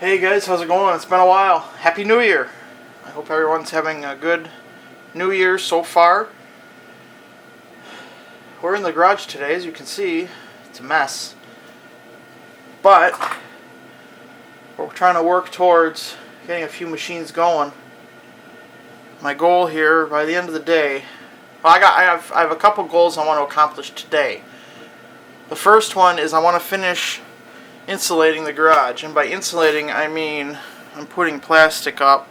Hey guys, how's it going? It's been a while. Happy New Year. I hope everyone's having a good New Year so far. We're in the garage today, as you can see. It's a mess. But we're trying to work towards getting a few machines going. My goal here by the end of the day, well, I have a couple goals I want to accomplish today. The first one is I want to finish insulating the garage, and by insulating I mean I'm putting plastic up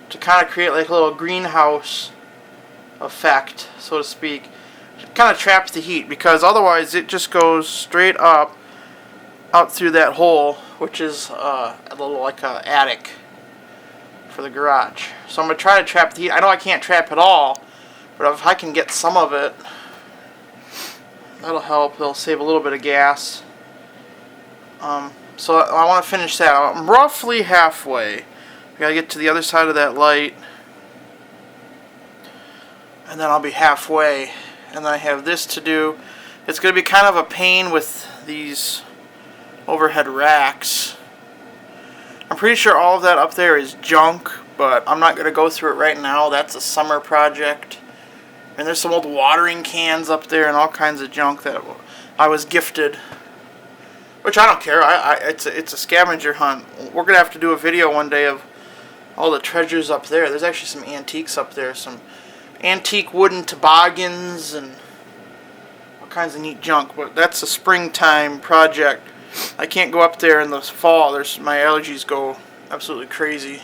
to kind of create like a little greenhouse effect, so to speak. It kind of traps the heat, because otherwise it just goes straight up out through that hole, which is a little like a attic for the garage. So I'm going to try to trap the heat. I know I can't trap it all, but if I can get some of it, that'll help. It'll save a little bit of gas. So I want to finish that. I'm roughly halfway. We gotta get to the other side of that light, and then I'll be halfway. And then I have this to do. It's gonna be kind of a pain with these overhead racks. I'm pretty sure all of that up there is junk, but I'm not gonna go through it right now. That's a summer project. And there's some old watering cans up there and all kinds of junk that I was gifted. Which I don't care. It's a scavenger hunt. We're going to have to do a video one day of all the treasures up there. There's actually some antiques up there. Some antique wooden toboggans and all kinds of neat junk. But that's a springtime project. I can't go up there in the fall. My allergies go absolutely crazy.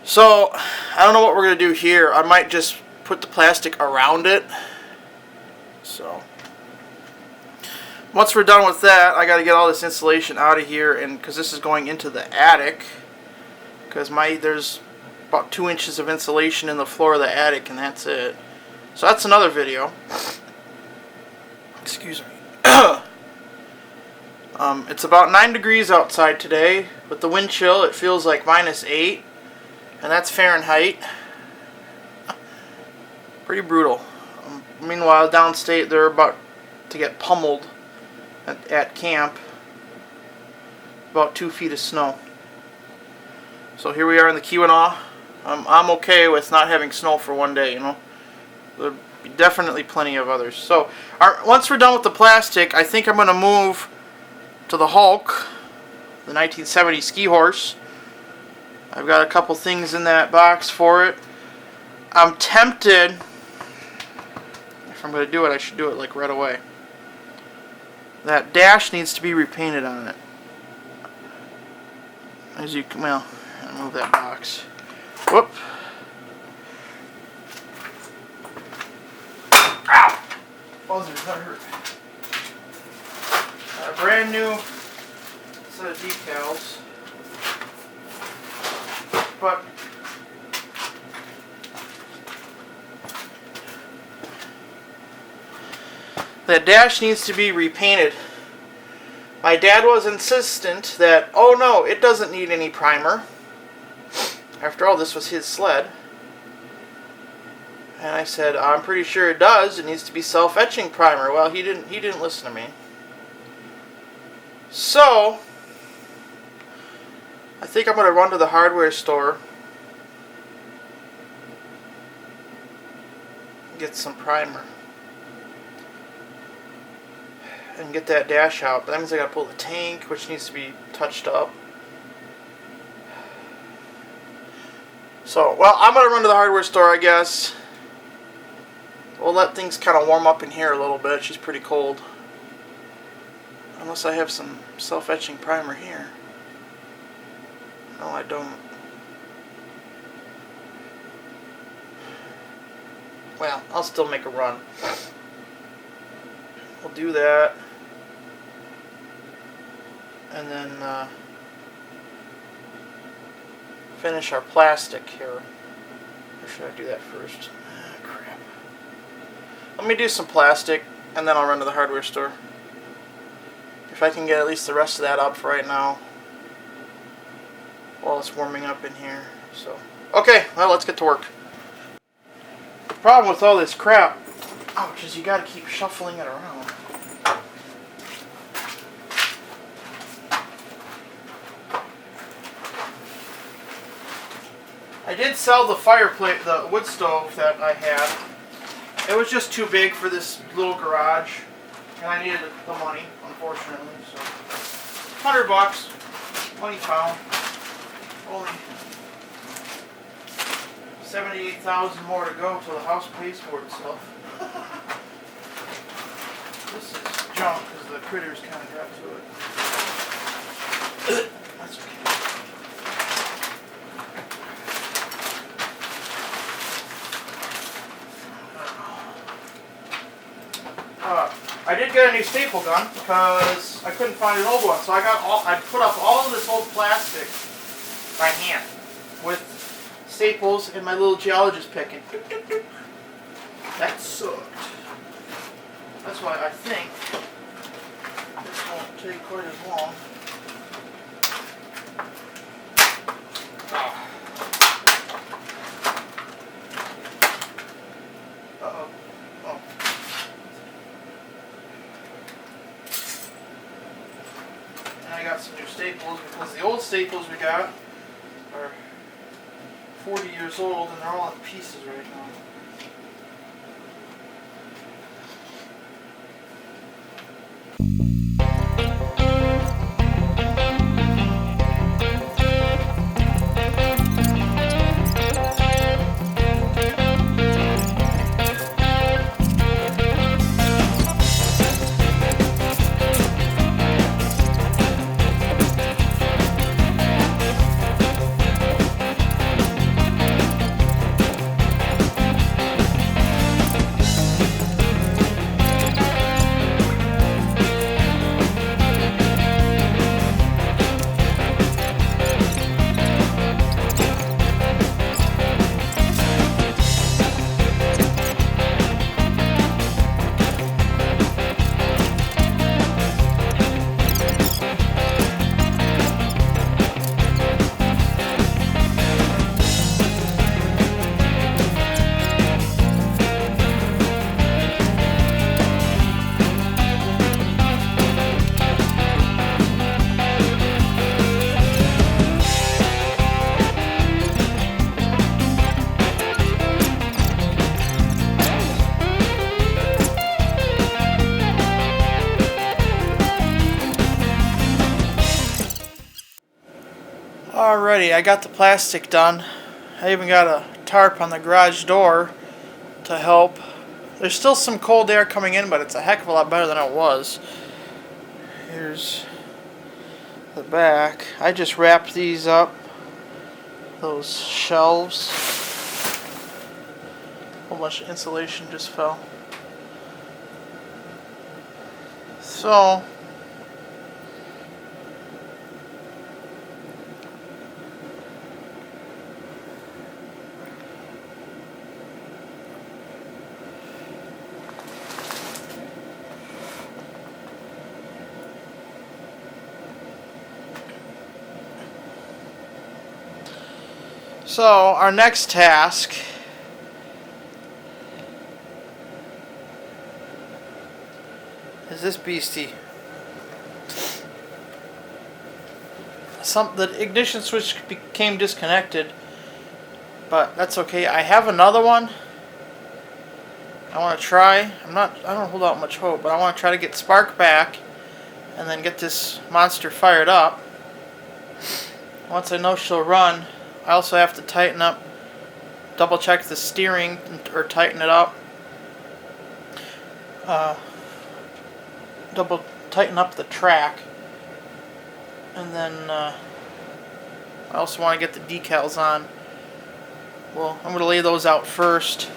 So, I don't know what we're going to do here. I might just put the plastic around it. So, once we're done with that, I got to get all this insulation out of here, and because this is going into the attic, because there's about 2 inches of insulation in the floor of the attic, and that's it. So that's another video. Excuse me. It's about 9 degrees outside today. With the wind chill, it feels like -8, and that's Fahrenheit. Pretty brutal. Meanwhile, downstate, they're about to get pummeled at camp. About 2 feet of snow. So here we are in the Keweenaw. I'm okay with not having snow for one day, you know. There'll be definitely plenty of others. So once we're done with the plastic, I think I'm going to move to the Hulk, the 1970 Skee Horse. I've got a couple things in that box for it. I'm tempted, if I'm going to do it, I should do it like right away. That dash needs to be repainted on it. As you can, well, I'll move that box. Whoop. Ow! Buzzers, that hurt. A brand new set of decals. But that dash needs to be repainted. My dad was insistent that, oh no, it doesn't need any primer. After all, this was his sled. And I said, I'm pretty sure it does. It needs to be self-etching primer. Well, he didn't listen to me. So, I think I'm going to run to the hardware store and get some primer. And get that dash out. But that means I got to pull the tank, which needs to be touched up. So, well, I'm going to run to the hardware store, I guess. We'll let things kind of warm up in here a little bit. She's pretty cold. Unless I have some self-etching primer here. No, I don't. Well, I'll still make a run. We'll do that. And then finish our plastic here. Or should I do that first? Ah, crap. Let me do some plastic, and then I'll run to the hardware store. If I can get at least the rest of that up for right now, while it's warming up in here. So, okay, well, let's get to work. The problem with all this crap, ouch, is you gotta keep shuffling it around. I did sell the fireplace, the wood stove that I had. It was just too big for this little garage, and I needed the money, unfortunately. So, $100, 20 pound, only 78,000 more to go till the house pays for itself. This is junk because the critters kind of got to it. That's okay. I did get a new staple gun because I couldn't find an old one, so I put up all of this old plastic by hand with staples and my little geologist picking. That sucked. That's why I think this won't take quite as long. Uh-oh. Oh. And I got some new staples because the old staples we got are 40 years old and they're all in pieces right now. Alrighty, I got the plastic done. I even got a tarp on the garage door to help. There's still some cold air coming in, but it's a heck of a lot better than it was. Here's the back. I just wrapped these up, those shelves. A whole bunch of insulation just fell. So, our next task is this beastie. The ignition switch became disconnected, but that's okay. I have another one. I want to try. I don't hold out much hope, but I want to try to get spark back and then get this monster fired up. Once I know she'll run, I also have to tighten up, double check the steering or tighten it up. Double tighten up the track. And then I also want to get the decals on. Well, I'm going to lay those out first.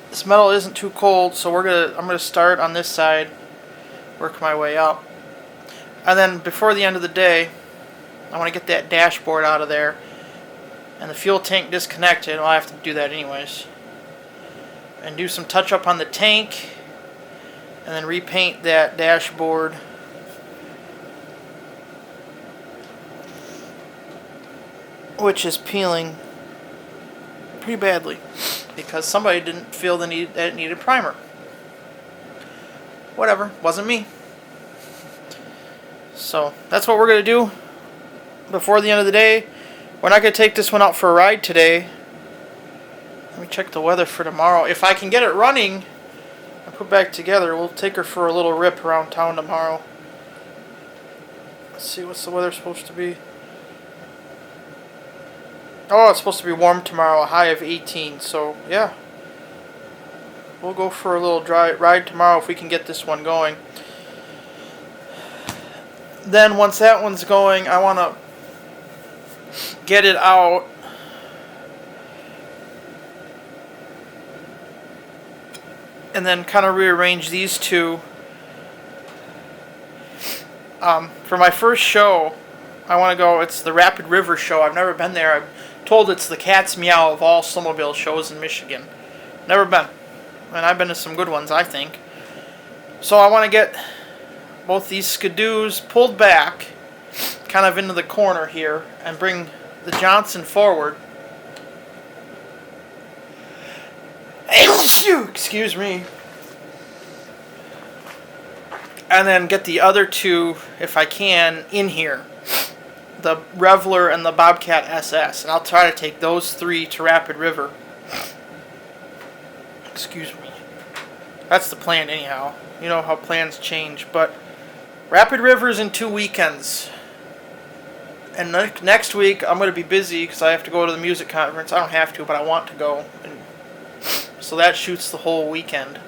This metal isn't too cold, so I'm going to start on this side, work my way up. And then before the end of the day, I want to get that dashboard out of there. And the fuel tank disconnected. Well, I have to do that anyways. And do some touch up on the tank. And then repaint that dashboard. Which is peeling pretty badly. Because somebody didn't feel that it needed primer. Whatever. Wasn't me. So, that's what we're going to do before the end of the day. We're not going to take this one out for a ride today. Let me check the weather for tomorrow. If I can get it running and put back together, we'll take her for a little rip around town tomorrow. Let's see, what's the weather supposed to be? Oh, it's supposed to be warm tomorrow, a high of 18. So, yeah. We'll go for a little ride tomorrow if we can get this one going. Then once that one's going, I want to get it out. And then kind of rearrange these two. For my first show, I want to go, it's the Rapid River show. I've never been there. I'm told it's the cat's meow of all snowmobile shows in Michigan. Never been. And I've been to some good ones, I think. So I want to get both these skidoos pulled back, kind of into the corner here, and bring the Johnson forward. Excuse me. And then get the other two, if I can, in here. The Reveler and the Bobcat SS. And I'll try to take those three to Rapid River. Excuse me. That's the plan anyhow. You know how plans change. But Rapid River's in 2 weekends. And next week I'm going to be busy because I have to go to the music conference. I don't have to, but I want to go. And so that shoots the whole weekend.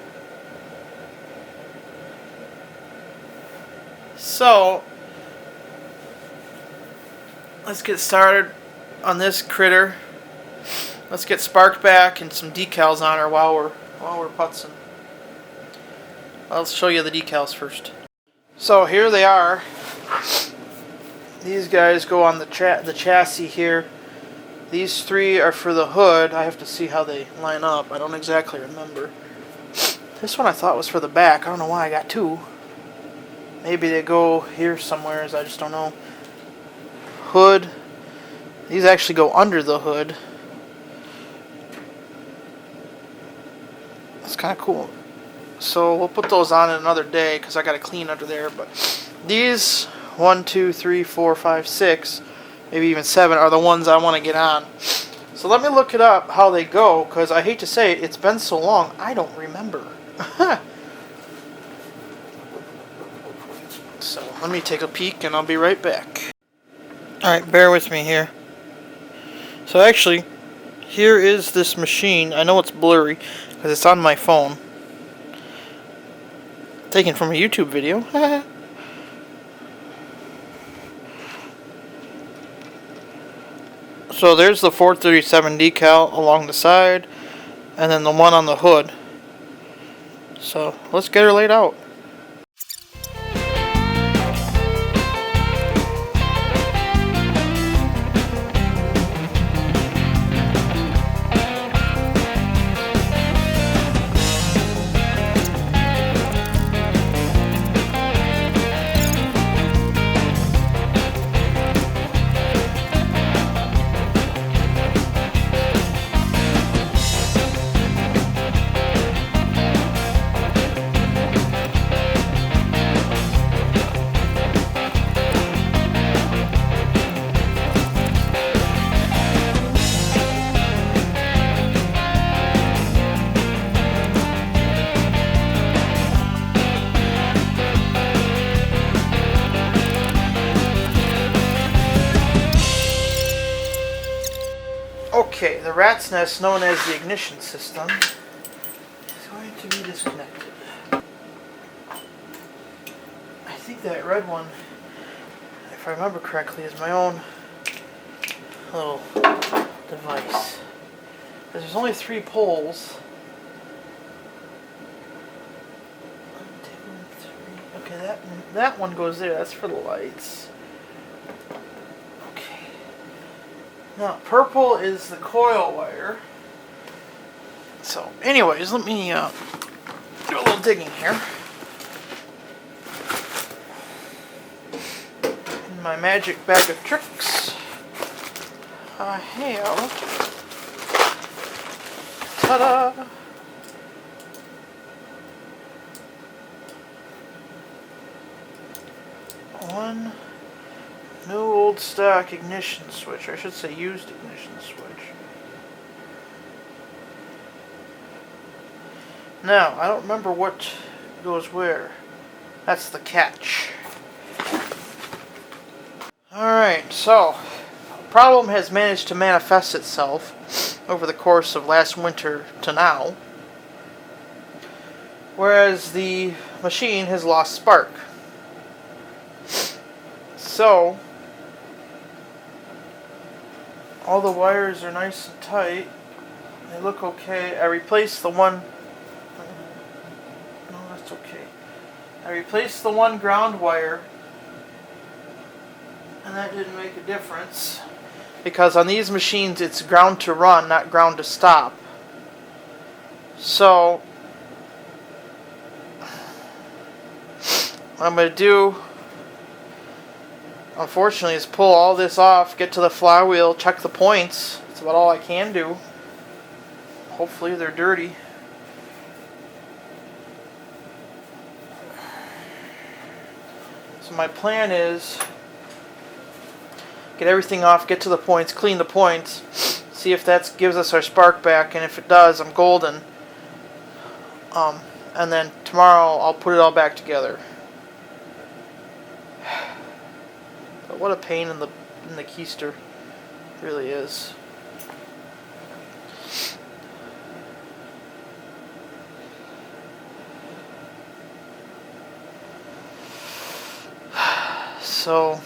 So, let's get started on this critter. Let's get Spark back and some decals on her while we're putzing. I'll show you the decals first. So here they are. These guys go on the chassis here. These three are for the hood. I have to see how they line up. I don't exactly remember. This one I thought was for the back. I don't know why I got two. Maybe they go here somewhere. I just don't know. Hood. These actually go under the hood. That's kind of cool. So we'll put those on another day because I got to clean under there. But these 1, 2, 3, 4, 5, 6, maybe even 7 are the ones I want to get on. So let me look it up how they go because I hate to say it, it's been so long I don't remember. So let me take a peek and I'll be right back. Alright, bear with me here. So actually, here is this machine. I know it's blurry because it's on my phone. Taken from a YouTube video. So there's the 437 decal along the side, and then the one on the hood. So let's get her laid out. Okay, the rat's nest, known as the ignition system, is going to be disconnected. I think that red one, if I remember correctly, is my own little device. There's only 3 poles. 1, 2, 3. Okay, that one goes there. That's for the lights. Now, purple is the coil wire. So, anyways, let me do a little digging here. In my magic bag of tricks, I have, ta-da! One new old stock ignition switch. I should say used ignition switch. Now, I don't remember what goes where. That's the catch. Alright, so the problem has managed to manifest itself over the course of last winter to now, whereas the machine has lost spark. So, all the wires are nice and tight. They look okay. I replaced the one... No, that's okay. I replaced the one ground wire, and that didn't make a difference. Because on these machines, it's ground to run, not ground to stop. So, what I'm going to do, unfortunately, is pull all this off, get to the flywheel, check the points. That's about all I can do. Hopefully they're dirty. So my plan is get everything off, get to the points, clean the points, see if that gives us our spark back, and if it does, I'm golden. And then tomorrow I'll put it all back together. But what a pain in the keister, it really is. So,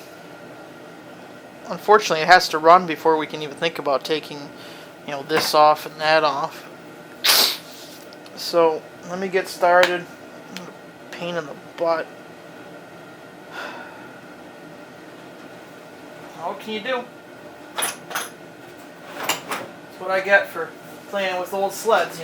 unfortunately, it has to run before we can even think about taking, this off and that off. So, let me get started. Pain in the butt. What can you do? That's what I get for playing with old sleds,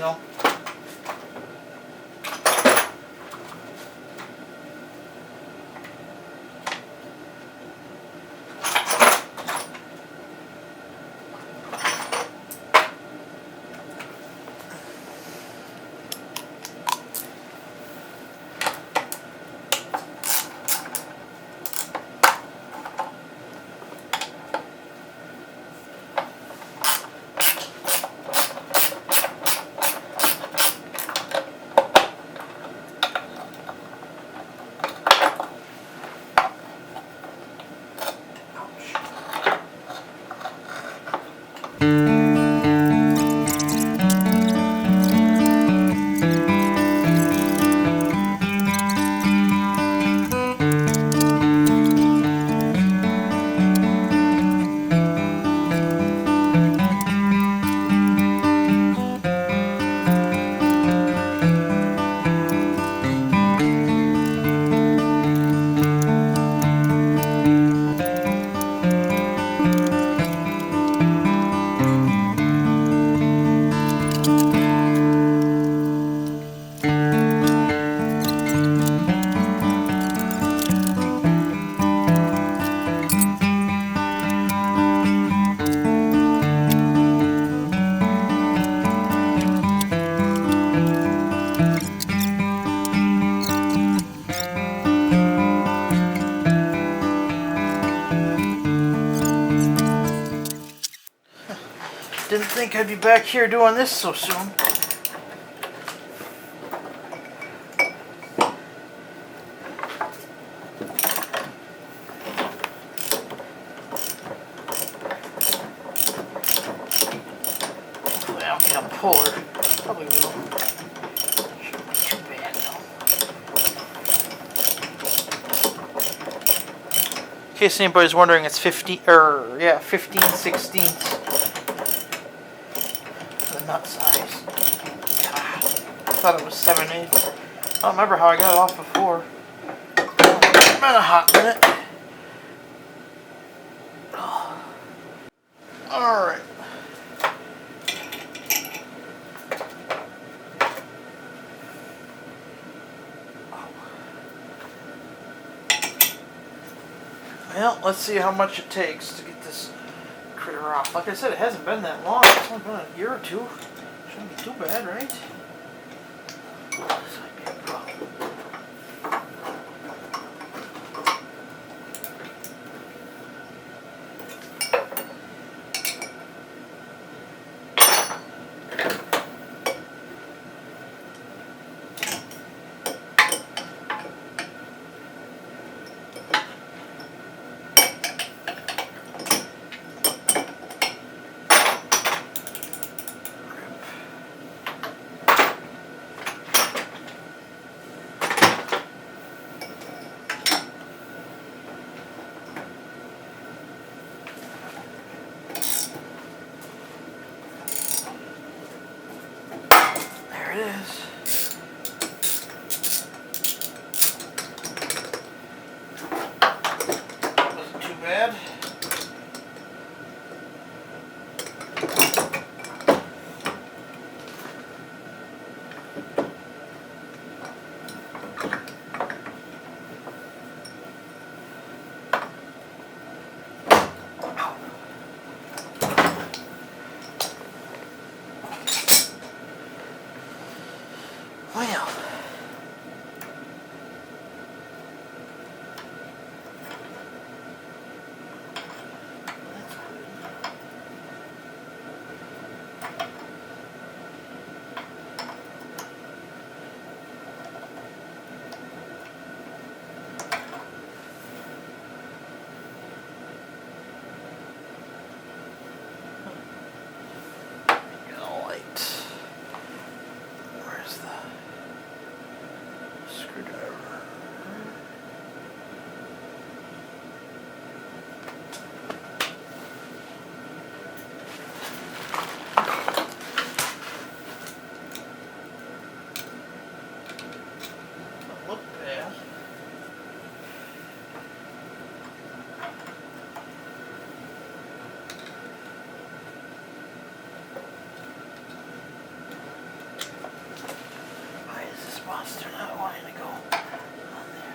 Didn't think I'd be back here doing this so soon. Hopefully I don't get a puller. Probably will. Shouldn't be too bad though. In case anybody's wondering, it's 15/16. Nut size. God, I thought it was 7/8. I don't remember how I got it off before. It's been a hot minute. Alright. Well, let's see how much it takes to get this critter off. Like I said, it hasn't been that long. It's only been a year or two. Shouldn't be too bad, right? This might be a problem. it is. Wasn't too bad. Well, get a light. Where's the screwdriver? Doesn't look bad. Why is this monster not wanting to go on there?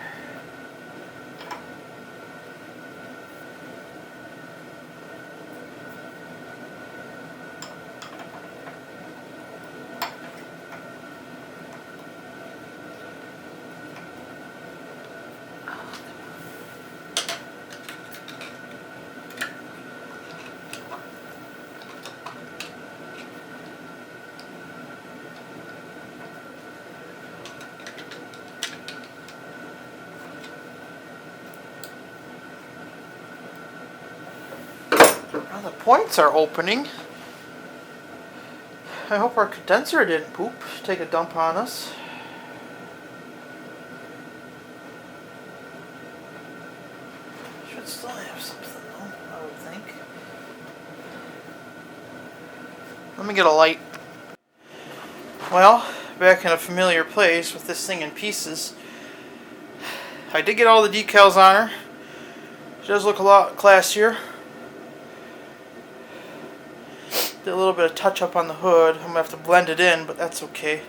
Well, the points are opening. I hope our condenser didn't take a dump on us. Should still have something though, I would think. Let me get a light. Well, back in a familiar place with this thing in pieces. I did get all the decals on her. She does look a lot classier. Did a little bit of touch up on the hood. I'm going to have to blend it in, but that's okay.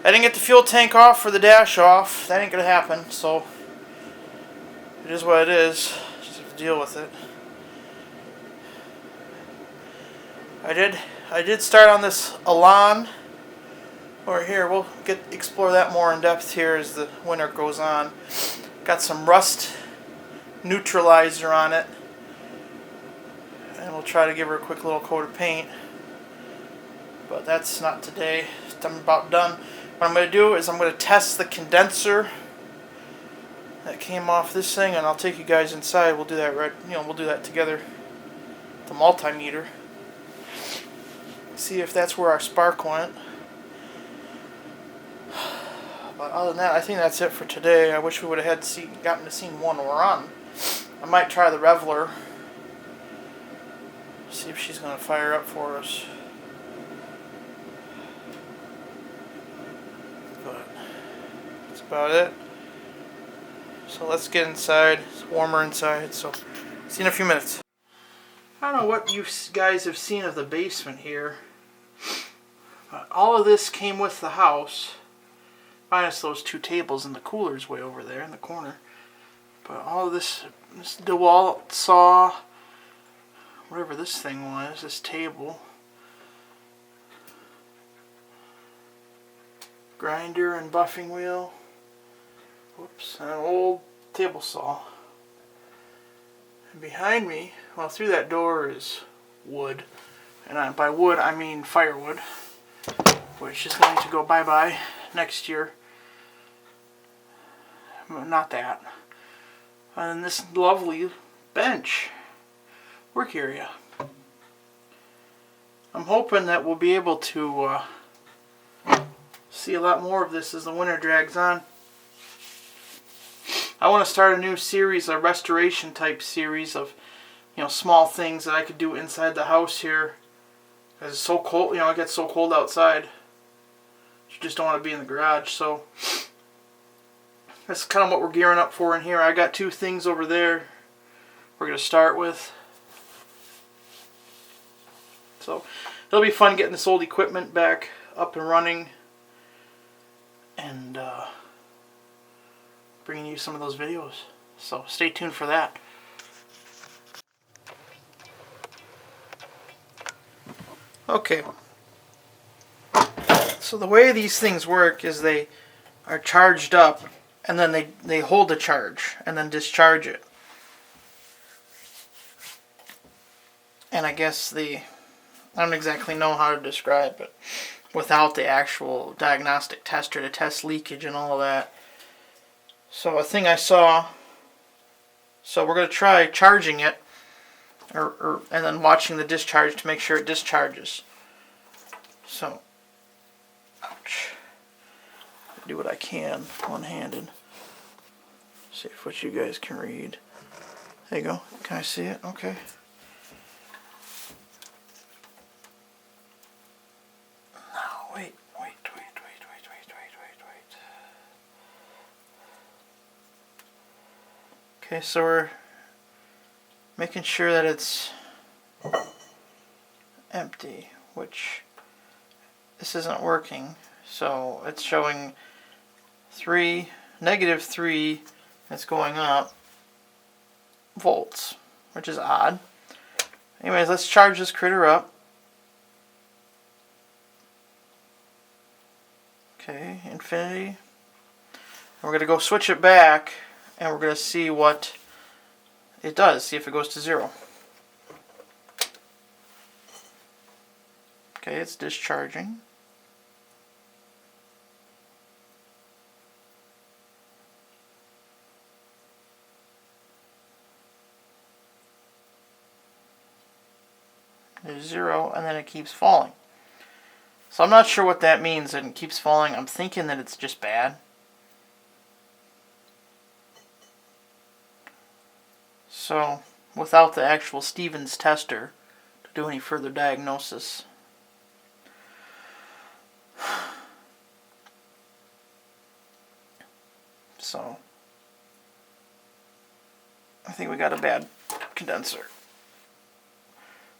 I didn't get the fuel tank off or the dash off. That ain't going to happen, so it is what it is. Just have to deal with it. I did start on this Elan over here. We'll explore that more in depth here as the winter goes on. Got some rust neutralizer on it. And we'll try to give her a quick little coat of paint. But that's not today. I'm about done. What I'm going to do is I'm going to test the condenser that came off this thing, and I'll take you guys inside. We'll do that we'll do that together. The multimeter. See if that's where our spark went. But other than that, I think that's it for today. I wish we would have gotten to see one run. I might try the Reveler. See if she's going to fire up for us. But that's about it. So let's get inside. It's warmer inside, so see you in a few minutes. I don't know what you guys have seen of the basement here. But all of this came with the house. Minus those two tables and the cooler's way over there in the corner. But all of this DeWalt saw, whatever this thing was, this table, grinder and buffing wheel, whoops, and an old table saw. And behind me, well, through that door is wood, and by wood I mean firewood, which is going to go bye-bye next year. Not that. And this lovely bench. Work area. I'm hoping that we'll be able to see a lot more of this as the winter drags on. I want to start a new series, a restoration type series of, small things that I could do inside the house here. Because it's so cold, it gets so cold outside. You just don't want to be in the garage, so that's kind of what we're gearing up for in here. I got 2 things over there we're going to start with. So it'll be fun getting this old equipment back up and running and bringing you some of those videos. So stay tuned for that. Okay. So the way these things work is they are charged up and then they hold a charge and then discharge it. And I guess I don't exactly know how to describe it without the actual diagnostic tester to test leakage and all of that. So a thing I saw, so we're going to try charging it and then watching the discharge to make sure it discharges. So, ouch. Do what I can one-handed. See what you guys can read. There you go. Can I see it? Okay. No, wait. Okay, so we're making sure that it's empty, which this isn't working. So it's showing -3, it's going up volts, which is odd. Anyways, let's charge this critter up. Okay, infinity. And we're going to go switch it back and we're going to see what it does, see if it goes to 0. Okay, it's discharging. There's 0 and then it keeps falling. So I'm not sure what that means, and it keeps falling. I'm thinking that it's just bad. So without the actual Stevens tester to do any further diagnosis, so I think we got a bad condenser.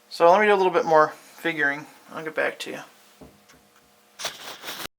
So let me do a little bit more figuring. I'll get back to you.